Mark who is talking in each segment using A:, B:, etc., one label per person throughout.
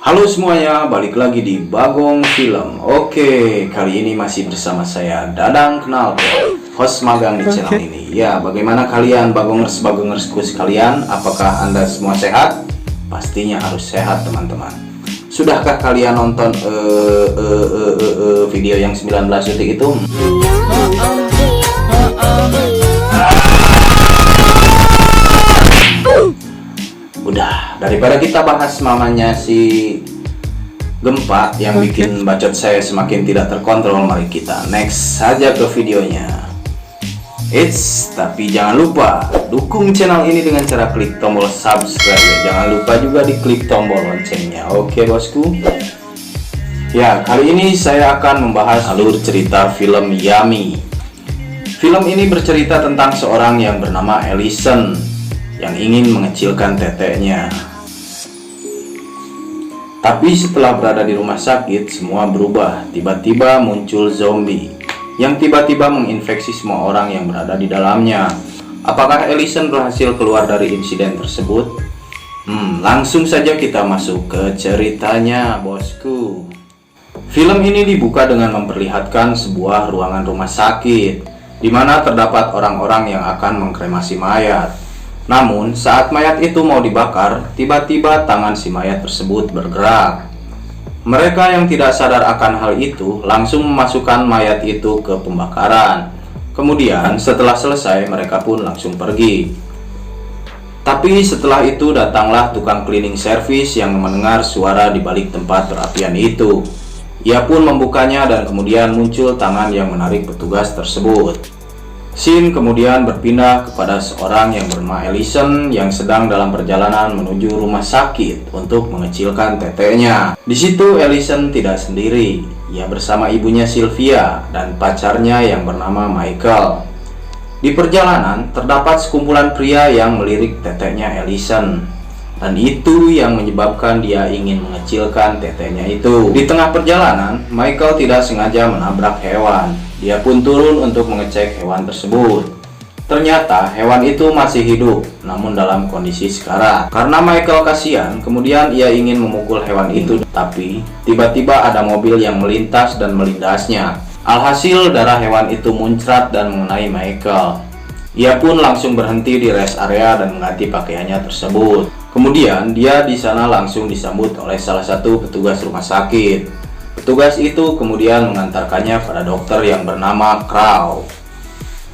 A: Halo semuanya, balik lagi di Bagong Film. Oke, kali ini masih bersama saya Dadang Knalpot, host magang di channel ini. Ya, bagaimana kalian bagongers-bagongersku sekalian? Apakah Anda semua sehat? Pastinya harus sehat teman-teman. Sudahkah kalian nonton video yang 19 detik itu? Udah, daripada kita bahas mamanya si Gempa yang bikin bacot saya semakin tidak terkontrol, mari kita next saja ke videonya. Tapi jangan lupa dukung channel ini dengan cara klik tombol subscribe. Jangan lupa juga diklik tombol loncengnya. Oke bosku. Ya, kali ini saya akan membahas alur cerita film Yummy. Film ini bercerita tentang seorang yang bernama Ellison yang ingin mengecilkan teteknya. Tapi setelah berada di rumah sakit, semua berubah. Tiba-tiba muncul zombie yang tiba-tiba menginfeksi semua orang yang berada di dalamnya. Apakah Ellison berhasil keluar dari insiden tersebut? Langsung saja kita masuk ke ceritanya, bosku. Film ini dibuka dengan memperlihatkan sebuah ruangan rumah sakit di mana terdapat orang-orang yang akan mengkremasi mayat. Namun, saat mayat itu mau dibakar, tiba-tiba tangan si mayat tersebut bergerak. Mereka yang tidak sadar akan hal itu langsung memasukkan mayat itu ke pembakaran. Kemudian, setelah selesai, mereka pun langsung pergi. Tapi setelah itu datanglah tukang cleaning service yang mendengar suara di balik tempat perapian itu. Ia pun membukanya dan kemudian muncul tangan yang menarik petugas tersebut. Scene kemudian berpindah kepada seorang yang bernama Ellison yang sedang dalam perjalanan menuju rumah sakit untuk mengecilkan teteknya. Di situ Ellison tidak sendiri, ia bersama ibunya Sylvia dan pacarnya yang bernama Michael. Di perjalanan terdapat sekumpulan pria yang melirik teteknya Ellison, dan itu yang menyebabkan dia ingin mengecilkan teteknya itu. Di tengah perjalanan, Michael tidak sengaja menabrak hewan. Dia pun turun untuk mengecek hewan tersebut. Ternyata hewan itu masih hidup, namun dalam kondisi sekarat. Karena Michael kasihan, kemudian ia ingin memukul hewan itu. Tapi tiba-tiba ada mobil yang melintas dan melindasnya. Alhasil darah hewan itu muncrat dan mengenai Michael. Ia pun langsung berhenti di rest area dan mengganti pakaiannya tersebut. Kemudian dia di sana langsung disambut oleh salah satu petugas rumah sakit. Petugas itu kemudian mengantarkannya pada dokter yang bernama Crow.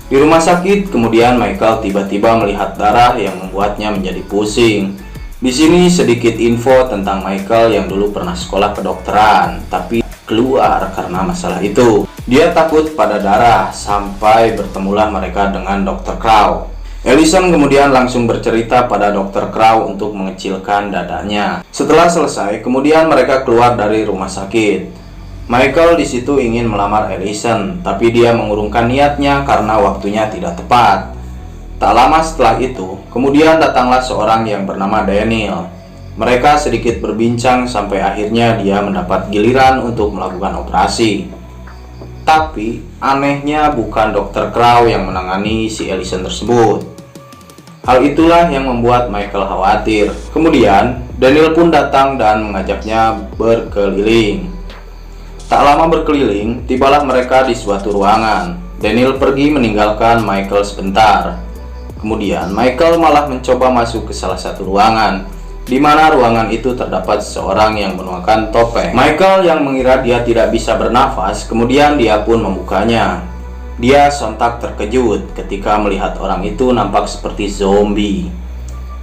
A: Di rumah sakit, kemudian Michael tiba-tiba melihat darah yang membuatnya menjadi pusing. Di sini sedikit info tentang Michael yang dulu pernah sekolah kedokteran, tapi keluar karena masalah itu. Dia takut pada darah sampai bertemulah mereka dengan Dr. Crow. Ellison kemudian langsung bercerita pada Dr. Crow untuk mengecilkan dadanya. Setelah selesai, kemudian mereka keluar dari rumah sakit. Michael di situ ingin melamar Ellison, tapi dia mengurungkan niatnya karena waktunya tidak tepat. Tak lama setelah itu, kemudian datanglah seorang yang bernama Daniel. Mereka sedikit berbincang sampai akhirnya dia mendapat giliran untuk melakukan operasi. Tapi anehnya bukan Dr. Crow yang menangani si Ellison tersebut. Hal itulah yang membuat Michael khawatir. Kemudian Daniel pun datang dan mengajaknya berkeliling. Tak lama berkeliling, tibalah mereka di suatu ruangan. Daniel pergi meninggalkan Michael sebentar. Kemudian Michael malah mencoba masuk ke salah satu ruangan, di mana ruangan itu terdapat seorang yang mengenakan topeng. Michael yang mengira dia tidak bisa bernafas, kemudian dia pun membukanya. Dia sontak terkejut ketika melihat orang itu nampak seperti zombie.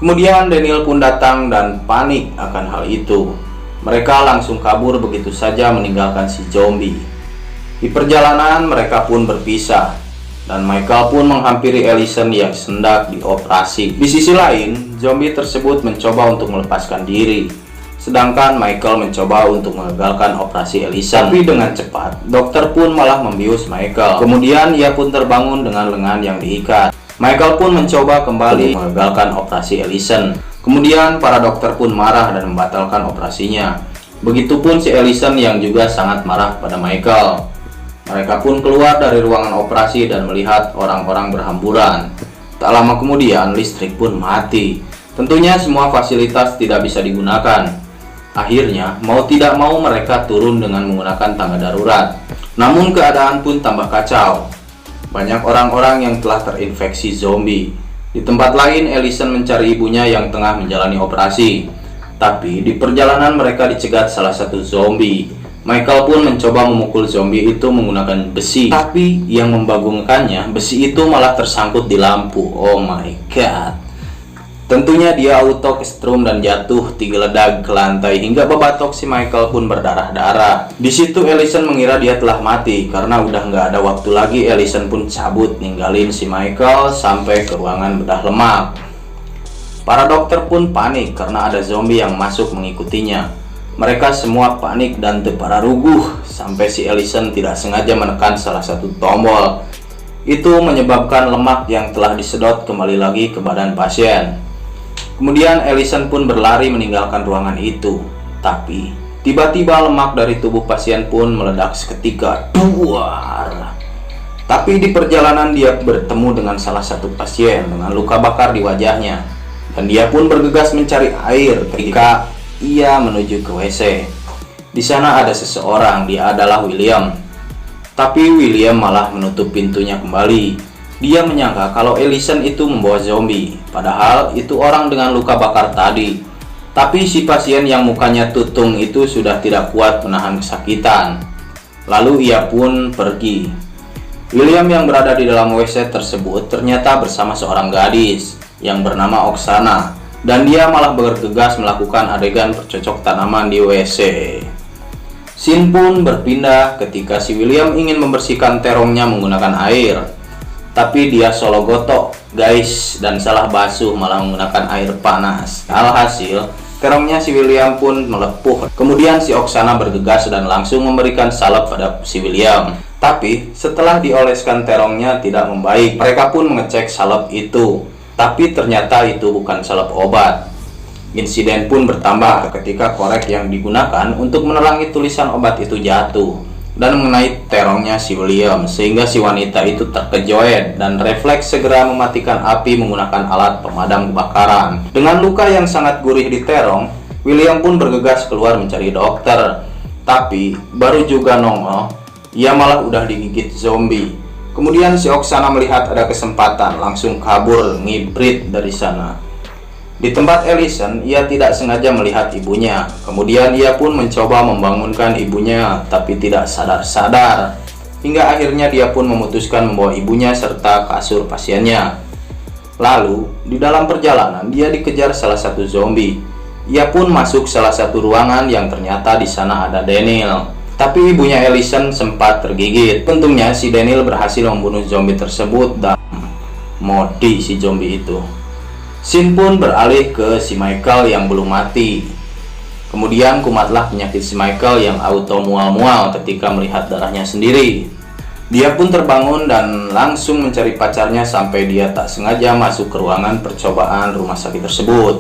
A: Kemudian Daniel pun datang dan panik akan hal itu. Mereka langsung kabur begitu saja meninggalkan si zombie. Di perjalanan mereka pun berpisah, dan Michael pun menghampiri Ellison yang hendak dioperasi. Di sisi lain, zombie tersebut mencoba untuk melepaskan diri, sedangkan Michael mencoba untuk mengagalkan operasi Ellison. Tapi dengan cepat, dokter pun malah membius Michael. Kemudian ia pun terbangun dengan lengan yang diikat. Michael pun mencoba kembali mengagalkan operasi Ellison. Kemudian para dokter pun marah dan membatalkan operasinya. Begitupun si Ellison yang juga sangat marah pada Michael. Mereka pun keluar dari ruangan operasi dan melihat orang-orang berhamburan. Tak lama kemudian listrik pun mati. Tentunya semua fasilitas tidak bisa digunakan. Akhirnya, mau tidak mau mereka turun dengan menggunakan tangga darurat. Namun keadaan pun tambah kacau. Banyak orang-orang yang telah terinfeksi zombie. Di tempat lain, Ellison mencari ibunya yang tengah menjalani operasi. Tapi di perjalanan mereka dicegat salah satu zombie. Michael pun mencoba memukul zombie itu menggunakan besi. Tapi yang membagongkannya, besi itu malah tersangkut di lampu. Oh my god. Tentunya dia auto kestrum dan jatuh digeledag ke lantai hingga babatok si Michael pun berdarah-darah. Di situ Ellison mengira dia telah mati karena udah nggak ada waktu lagi. Ellison pun cabut ninggalin si Michael sampai ke ruangan bedah lemak. Para dokter pun panik karena ada zombie yang masuk mengikutinya. Mereka semua panik dan terpararuguh sampai si Ellison tidak sengaja menekan salah satu tombol. Itu menyebabkan lemak yang telah disedot kembali lagi ke badan pasien. Kemudian Ellison pun berlari meninggalkan ruangan itu. Tapi tiba-tiba lemak dari tubuh pasien pun meledak seketika. Duar. Tapi di perjalanan dia bertemu dengan salah satu pasien dengan luka bakar di wajahnya. Dan dia pun bergegas mencari air ketika ia menuju ke WC. Di sana ada seseorang, dia adalah William. Tapi William malah menutup pintunya kembali. Dia menyangka kalau Ellison itu membawa zombie, padahal itu orang dengan luka bakar tadi. Tapi si pasien yang mukanya tutung itu sudah tidak kuat menahan kesakitan. Lalu ia pun pergi. William yang berada di dalam WC tersebut ternyata bersama seorang gadis yang bernama Oksana. Dan dia malah bergegas melakukan adegan bercocok tanaman di WC. Scene pun berpindah ketika si William ingin membersihkan terongnya menggunakan air. Tapi dia solo gotok guys, dan salah basuh malah menggunakan air panas. Alhasil terongnya si William pun melepuh. Kemudian si Oksana bergegas dan langsung memberikan salep pada si William. Tapi setelah dioleskan terongnya tidak membaik. Mereka pun mengecek salep itu, tapi ternyata itu bukan salep obat. Insiden pun bertambah ketika korek yang digunakan untuk menerangi tulisan obat itu jatuh dan mengenai terongnya si William, sehingga si wanita itu terkejut dan refleks segera mematikan api menggunakan alat pemadam kebakaran. Dengan luka yang sangat gurih di terong, William pun bergegas keluar mencari dokter. Tapi baru juga nongol, ia malah udah digigit zombie. Kemudian si Oksana melihat ada kesempatan, langsung kabur ngibrit dari sana. Di tempat Ellison, ia tidak sengaja melihat ibunya. Kemudian ia pun mencoba membangunkan ibunya, tapi tidak sadar-sadar. Hingga akhirnya dia pun memutuskan membawa ibunya serta kasur pasiennya. Lalu, di dalam perjalanan, dia dikejar salah satu zombie. Ia pun masuk salah satu ruangan yang ternyata di sana ada Daniel. Tapi ibunya Ellison sempat tergigit. Untungnya si Daniel berhasil membunuh zombie tersebut dan modi si zombie itu. Scene pun beralih ke si Michael yang belum mati. Kemudian kumatlah penyakit si Michael yang auto mual-mual ketika melihat darahnya sendiri. Dia pun terbangun dan langsung mencari pacarnya sampai dia tak sengaja masuk ke ruangan percobaan rumah sakit tersebut.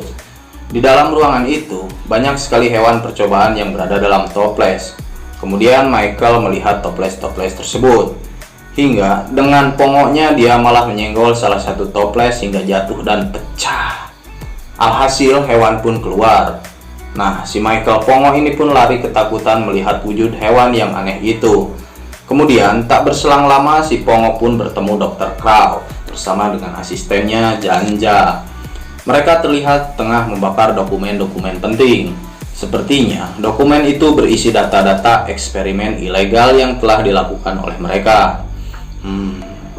A: Di dalam ruangan itu, banyak sekali hewan percobaan yang berada dalam toples. Kemudian Michael melihat toples-toples tersebut. Hingga dengan pongoknya dia malah menyenggol salah satu toples hingga jatuh dan pecah. Alhasil hewan pun keluar. Nah, si Michael Pongo ini pun lari ketakutan melihat wujud hewan yang aneh itu. Kemudian tak berselang lama si Pongo pun bertemu Dr. Crow bersama dengan asistennya Janja. Mereka terlihat tengah membakar dokumen-dokumen penting. Sepertinya dokumen itu berisi data-data eksperimen ilegal yang telah dilakukan oleh mereka.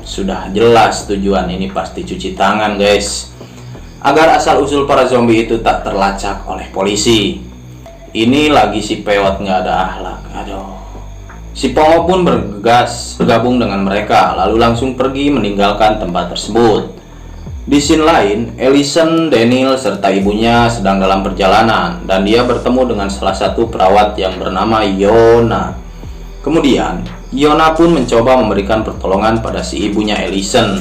A: Sudah jelas tujuan ini pasti cuci tangan guys, agar asal-usul para zombie itu tak terlacak oleh polisi. Ini lagi si Peot nggak ada akhlak. Aduh. Si Pongo pun bergegas bergabung dengan mereka, lalu langsung pergi meninggalkan tempat tersebut. Di scene lain, Ellison, Daniel, serta ibunya sedang dalam perjalanan dan dia bertemu dengan salah satu perawat yang bernama Yona. Kemudian, Yona pun mencoba memberikan pertolongan pada si ibunya Ellison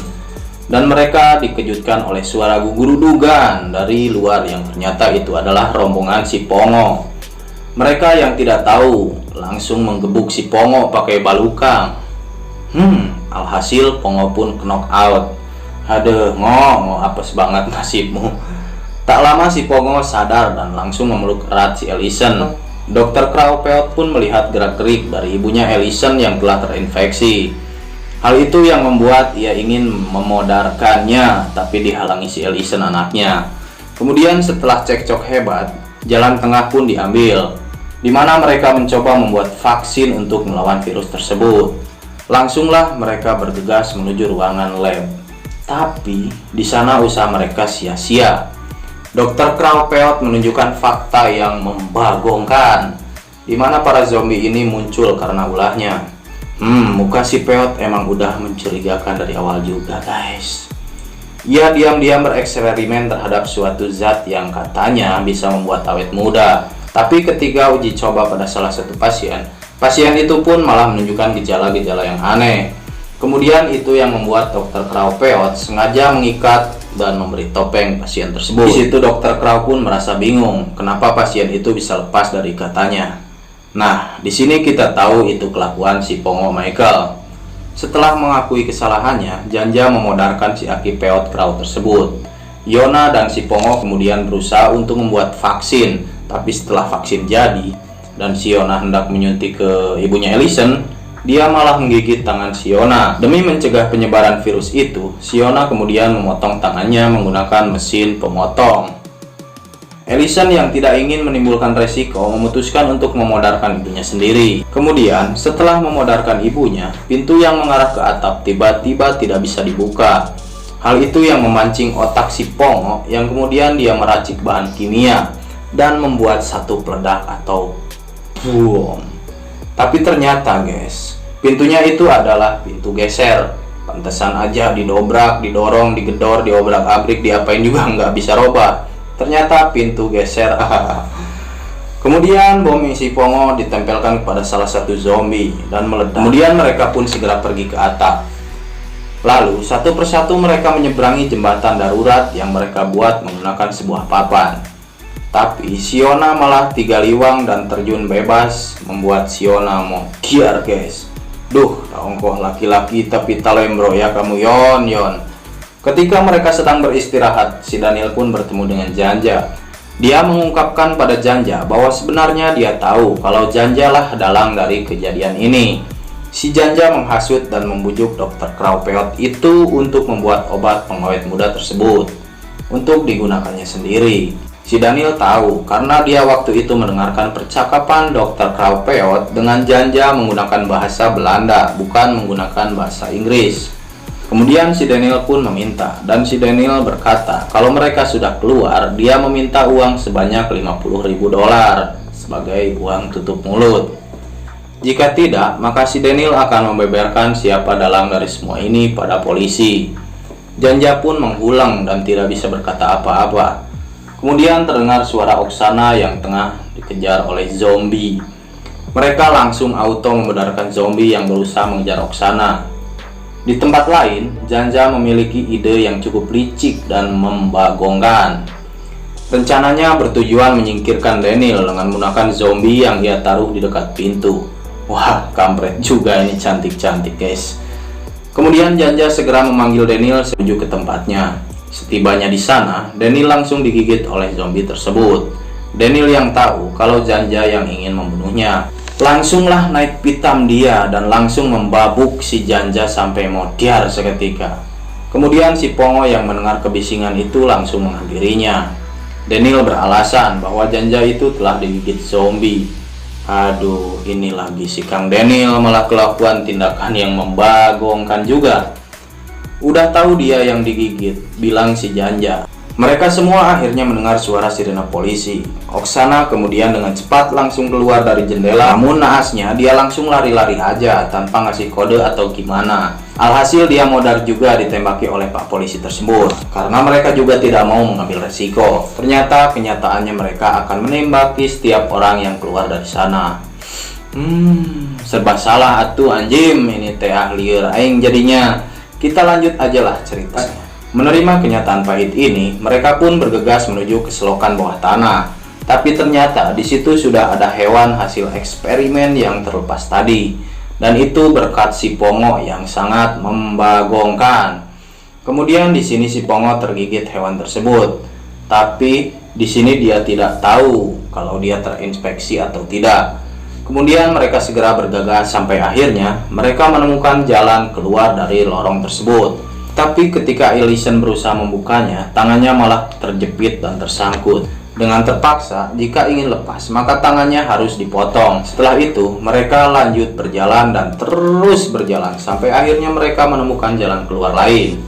A: dan mereka dikejutkan oleh suara gugurudugan dari luar yang ternyata itu adalah rombongan si Pongo. Mereka yang tidak tahu langsung menggebuk si Pongo pakai balukang. Alhasil Pongo pun knock out. Aduh, apes banget nasibmu. Tak lama si Pongo sadar dan langsung memeluk erat si Ellison. Dokter Crawford pun melihat gerak-gerik dari ibunya Ellison yang telah terinfeksi. Hal itu yang membuat ia ingin memodarkannya, tapi dihalangi si Ellison anaknya. Kemudian setelah cekcok hebat, jalan tengah pun diambil, di mana mereka mencoba membuat vaksin untuk melawan virus tersebut. Langsunglah mereka bergegas menuju ruangan lab. Tapi di sana usaha mereka sia-sia. Dr. Crawford menunjukkan fakta yang membagongkan, di mana para zombie ini muncul karena ulahnya. Muka si Peot emang udah mencurigakan dari awal juga, guys. Ia diam-diam bereksperimen terhadap suatu zat yang katanya bisa membuat awet muda. Tapi ketika uji coba pada salah satu pasien itu pun malah menunjukkan gejala-gejala yang aneh. Kemudian itu yang membuat Dr. Crawford sengaja mengikat dan memberi topeng pasien tersebut. Di situ Dr. Crow pun merasa bingung kenapa pasien itu bisa lepas dari ikatannya. Nah, di sini kita tahu itu kelakuan si Pongo Michael. Setelah mengakui kesalahannya, Janja memodarkan si Aki Peot Crow tersebut. Yona dan si Pongo kemudian berusaha untuk membuat vaksin, tapi setelah vaksin jadi dan si Yona hendak menyuntik ke ibunya Ellison, dia malah menggigit tangan si Yona. Demi mencegah penyebaran virus itu, si Yona kemudian memotong tangannya menggunakan mesin pemotong. Ellison yang tidak ingin menimbulkan resiko memutuskan untuk memodarkan ibunya sendiri. Kemudian, setelah memodarkan ibunya, pintu yang mengarah ke atap tiba-tiba tidak bisa dibuka. Hal itu yang memancing otak si Pongo yang kemudian dia meracik bahan kimia dan membuat satu peledak atau boom. Tapi ternyata guys, pintunya itu adalah pintu geser. Pantesan aja didobrak, didorong, digedor, diobrak-abrik, diapain juga nggak bisa robah. Ternyata pintu geser. Kemudian bom isi Pongo ditempelkan kepada salah satu zombie dan meledak. Kemudian mereka pun segera pergi ke atap. Lalu satu persatu mereka menyeberangi jembatan darurat yang mereka buat menggunakan sebuah papan. Tapi Siona malah tiga liwang dan terjun bebas, membuat Siona mau giar guys. Duh, ongkoh laki-laki tapi talembro ya kamu yon. Ketika mereka sedang beristirahat, si Daniel pun bertemu dengan Janja. Dia mengungkapkan pada Janja bahwa sebenarnya dia tahu kalau Janja lah dalang dari kejadian ini. Si Janja menghasut dan membujuk Dr. Crawford itu untuk membuat obat pengawet muda tersebut untuk digunakannya sendiri. Si Daniel tahu karena dia waktu itu mendengarkan percakapan Dr. Crawford dengan Janja menggunakan bahasa Belanda, bukan menggunakan bahasa Inggris. Kemudian si Daniel pun meminta, dan si Daniel berkata kalau mereka sudah keluar, dia meminta uang sebanyak $50.000 sebagai uang tutup mulut. Jika tidak, maka si Daniel akan membeberkan siapa dalang dari semua ini pada polisi. Janja pun menghulang dan tidak bisa berkata apa-apa. Kemudian terdengar suara Oksana yang tengah dikejar oleh zombie. Mereka langsung auto membenarkan zombie yang berusaha mengejar Oksana. Di tempat lain, Janja memiliki ide yang cukup licik dan membagongkan. Rencananya bertujuan menyingkirkan Daniel dengan menggunakan zombie yang ia taruh di dekat pintu. Wah, kampret juga ini cantik-cantik guys. Kemudian Janja segera memanggil Daniel menuju ke tempatnya. Setibanya di sana, Daniel langsung digigit oleh zombie tersebut. Daniel yang tahu kalau Janja yang ingin membunuhnya, langsunglah naik pitam dia dan langsung membabuk si Janja sampai modiar seketika. Kemudian si Pongo yang mendengar kebisingan itu langsung menghampirinya. Daniel beralasan bahwa Janja itu telah digigit zombie. Aduh, ini lagi si Kang Daniel malah kelakuan tindakan yang membagongkan juga. Udah tahu dia yang digigit, bilang si Janja. Mereka semua akhirnya mendengar suara sirena polisi. Oksana kemudian dengan cepat langsung keluar dari jendela. Namun naasnya dia langsung lari-lari aja tanpa ngasih kode atau gimana. Alhasil dia modar juga ditembaki oleh pak polisi tersebut. Karena mereka juga tidak mau mengambil resiko. Ternyata kenyataannya mereka akan menembaki setiap orang yang keluar dari sana. Serba salah atuh anjim, ini teh lieur aing jadinya. Kita lanjut aja lah ceritanya. Menerima kenyataan pahit ini, mereka pun bergegas menuju ke selokan bawah tanah. Tapi ternyata di situ sudah ada hewan hasil eksperimen yang terlepas tadi. Dan itu berkat si Pongo yang sangat membagongkan. Kemudian di sini si Pongo tergigit hewan tersebut. Tapi di sini dia tidak tahu kalau dia terinfeksi atau tidak. Kemudian mereka segera bergegas sampai akhirnya mereka menemukan jalan keluar dari lorong tersebut. Tapi ketika Ellison berusaha membukanya, tangannya malah terjepit dan tersangkut. Dengan terpaksa, jika ingin lepas, maka tangannya harus dipotong. Setelah itu, mereka lanjut berjalan dan terus berjalan sampai akhirnya mereka menemukan jalan keluar lain.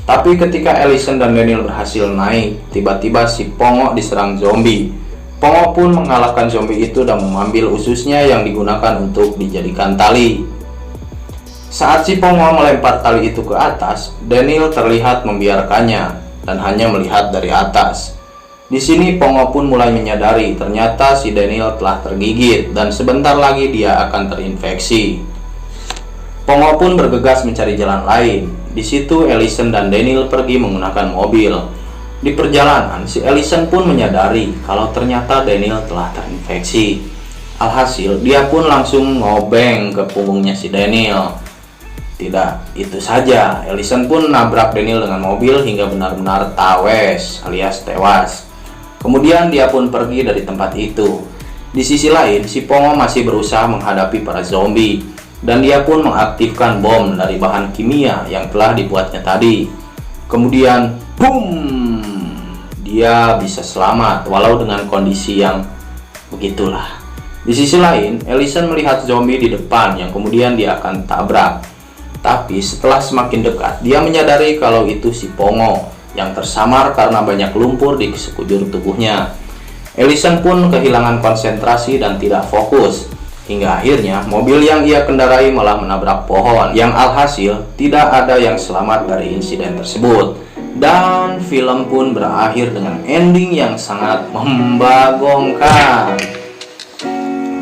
A: Tapi ketika Ellison dan Daniel berhasil naik, tiba-tiba si Pongo diserang zombie. Pongo pun mengalahkan zombie itu dan mengambil ususnya yang digunakan untuk dijadikan tali. Saat si Pongo melempar tali itu ke atas, Daniel terlihat membiarkannya dan hanya melihat dari atas. Di sini Pongo pun mulai menyadari ternyata si Daniel telah tergigit dan sebentar lagi dia akan terinfeksi. Pongo pun bergegas mencari jalan lain. Di situ Ellison dan Daniel pergi menggunakan mobil. Di perjalanan, si Ellison pun menyadari kalau ternyata Daniel telah terinfeksi. Alhasil, dia pun langsung ngobeng ke punggungnya si Daniel. Tidak itu saja, Ellison pun nabrak Daniel dengan mobil hingga benar-benar tawes alias tewas. Kemudian dia pun pergi dari tempat itu. Di sisi lain, si Pongo masih berusaha menghadapi para zombie dan dia pun mengaktifkan bom dari bahan kimia yang telah dibuatnya tadi. Kemudian, boom! Dia bisa selamat walau dengan kondisi yang begitulah. Di sisi lain, Ellison melihat zombie di depan yang kemudian dia akan tabrak. Tapi setelah semakin dekat, dia menyadari kalau itu si Pongo yang tersamar karena banyak lumpur di sekujur tubuhnya. Ellison pun kehilangan konsentrasi dan tidak fokus. Hingga akhirnya mobil yang ia kendarai malah menabrak pohon, yang alhasil tidak ada yang selamat dari insiden tersebut. Dan film pun berakhir dengan ending yang sangat membagongkan.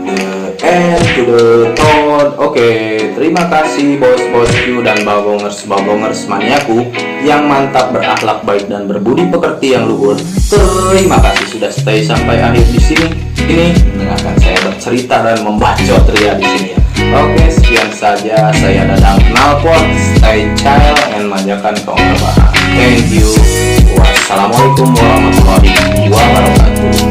A: The end to the thought. Oke, terima kasih bos-bosku dan bagongers maniaku yang mantap, berakhlak baik dan berbudi pekerti yang luhur. Terima kasih sudah stay sampai akhir di sini. Ini mendengarkan saya bercerita dan membacot ria di sini ya. Oke, sekian saja saya Dadang Knalpot. Stay child and manjakan kaum rebahan. Thank you. Wassalamualaikum warahmatullahi wabarakatuh.